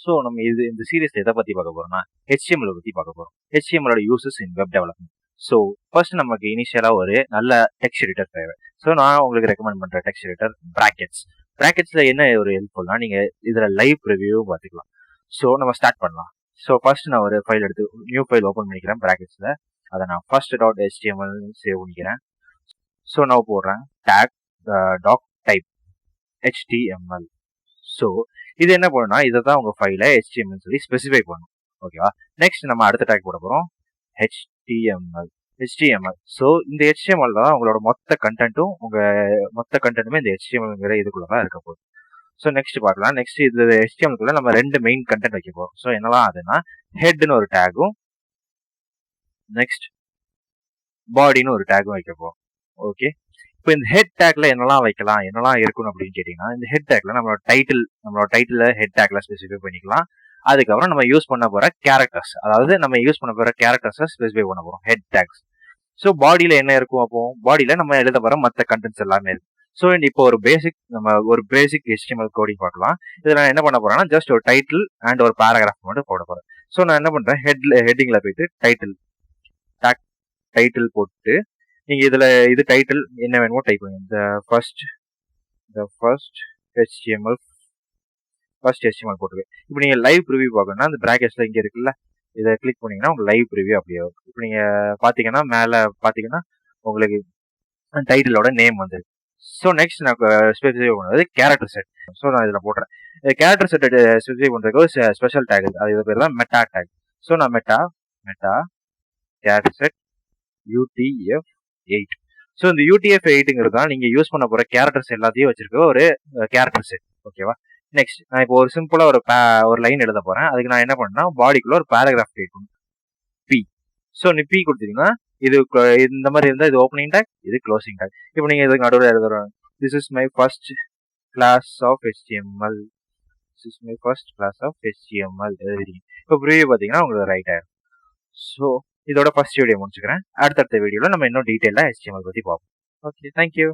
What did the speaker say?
So நம்ம இந்த சீரீஸ்ல எதை பத்தி பார்க்க போறோம்னா HTML பத்தி பார்க்க போறோம். HTML ஓட யூசஸ் இன் வெப் டெவலப்மெண்ட். ஸோ ஃபர்ஸ்ட் நமக்கு இனிஷியலா ஒரு நல்ல டெக்ஸ்ட் எடிட்டர் தேவை. ஸோ நான் உங்களுக்கு ரெக்கமெண்ட் பண்ற டெக்ஸ்ட் எடிட்டர் பிராக்கெட்ஸ். பிராக்கெட்ஸ்ல என்ன ஒரு ஹெல்ப்ஃபுல்னா நீங்க இதுல லைவ் ரிவ்யூ பார்த்துக்கலாம். ஸோ நம்ம ஸ்டார்ட் பண்ணலாம். ஸோ ஃபர்ஸ்ட் நான் ஒரு ஃபைல் எடுத்து நியூ ஃபைல் ஓப்பன் பண்ணிக்கிறேன் பிராக்கெட்ஸ்ல. அதை நான் first.html சேவ் பண்ணிக்கிறேன். ஸோ நான் போடுறேன் tag doc type HTML. So இது என்ன பண்ணணும்னா இதை தான் உங்க ஃபைல HTML சொல்லி ஸ்பெசிஃபை பண்ணணும். ஓகேவா? நெக்ஸ்ட் நம்ம அடுத்த டேக் போட போறோம் HTML. ஸோ இந்த HTML தான் உங்களோட மொத்த கண்டென்ட்டுமே இந்த HTMLங்கிற இதுக்குள்ள தான் இருக்க போகுது. ஸோ நெக்ஸ்ட் பார்க்கலாம். நெக்ஸ்ட் இது HTMLக்குள்ள நம்ம 2 மெயின் கண்டென்ட் வைக்க போறோம். ஸோ என்னலாம் அதுனா ஹெட்னு ஒரு டேகும், நெக்ஸ்ட் பாடின்னு ஒரு டேகும் வைக்க போறோம். ஓகே, இப்போ இந்த ஹெட் டேக்ல என்னெல்லாம் வைக்கலாம், என்னெல்லாம் இருக்கணும் அப்படின்னு கேட்டீங்கன்னா, இந்த ஹெட் டேக்ல நம்மளோட டைட்டில் ஹெட் டேக்ல ஸ்பெசிஃபை பண்ணிக்கலாம். அதுக்கப்புறம் நம்ம யூஸ் பண்ண போற கேரக்டர்ஸ், அதாவது நம்ம யூஸ் பண்ண போற கேரக்டர்ஸை ஸ்பெசிஃபை பண்ண போறோம் ஹெட் டேக்ஸ். ஸோ பாடியில என்ன இருக்கும்? அப்போ பாடியில நம்ம எழுத போற மற்ற கண்டென்ட்ஸ் எல்லாமே இருக்கும். ஸோ இப்போ ஒரு பேசிக் HTML கோடிங் பார்க்கலாம். இதில் நான் என்ன பண்ண போறேன்னா ஜஸ்ட் ஒரு டைட்டில் அண்ட் ஒரு பேராகிராஃப் மட்டும் போட போறேன். ஸோ நான் என்ன பண்றேன், ஹெட்டிங்ல போயிட்டு டைட்டில் போட்டு நீங்க இதுல இது டைட்டில் என்ன வேணுமோ டைப் பண்ணுங்க. the first HTML போட்டுருக்கேன். இப்போ நீங்க லைவ் ப்ரிவியூ பார்க்கணும்னா அந்த பிராக்கெட்ஸ்ல இங்க இருக்குல்ல, இதை கிளிக் பண்ணீங்கன்னா உங்களுக்கு லைவ் ப்ரிவியூ அப்படியே வரும். இப்போ நீங்க பாத்தீங்கன்னா மேல பாத்தீங்கன்னா உங்களுக்கு டைட்டிலோட நேம் வந்து. ஸோ நெக்ஸ்ட் நான் ஸ்பெசிஃபை பண்ணது கேரக்டர் செட். ஸோ நான் இதில் போடுறேன். கேரக்டர் செட் ஸ்பெசிஃபை பண்ணுறதுக்கு ஒரு ஸ்பெஷல் டேக் இருக்குது. அது பேர் தான் மெட்டா டேக். ஸோ நான் meta character set UTF-8. So இந்த UTF-8ங்கிறது தான் நீங்கள் யூஸ் பண்ண போகிற கேரக்டர்ஸ் எல்லாத்தையும் வச்சிருக்க ஒரு கேரக்டர் செட். ஓகேவா? நெக்ஸ்ட் நான் இப்போ ஒரு சிம்பிளா ஒரு லைன் எழுத போறேன். அதுக்கு நான் என்ன பண்ணேன்னா பாடிக்குள்ள ஒரு பேராகிராஃப் கேட்கணும் P. ஸோ நீ P கொடுத்தீங்கன்னா இது இந்த மாதிரி இருந்தால் இது ஓப்பனிங் டேக், இது க்ளோசிங் டேக். இப்போ நீங்க இதுக்கு நடுவில் எழுதுறோம் this is my first class of HTML எழுதுறீங்க. இப்போ ப்ரிவியூ பார்த்தீங்கன்னா உங்களுக்கு ரைட் ஆயிடும். ஸோ இதோட ஃபர்ஸ்ட் வீடியோ முடிச்சுக்கிறேன். அடுத்தடுத்த வீடியோவில் நம்ம இன்னும் டீட்டெயிலாக HTML பற்றி பார்ப்போம். Okay, thank you.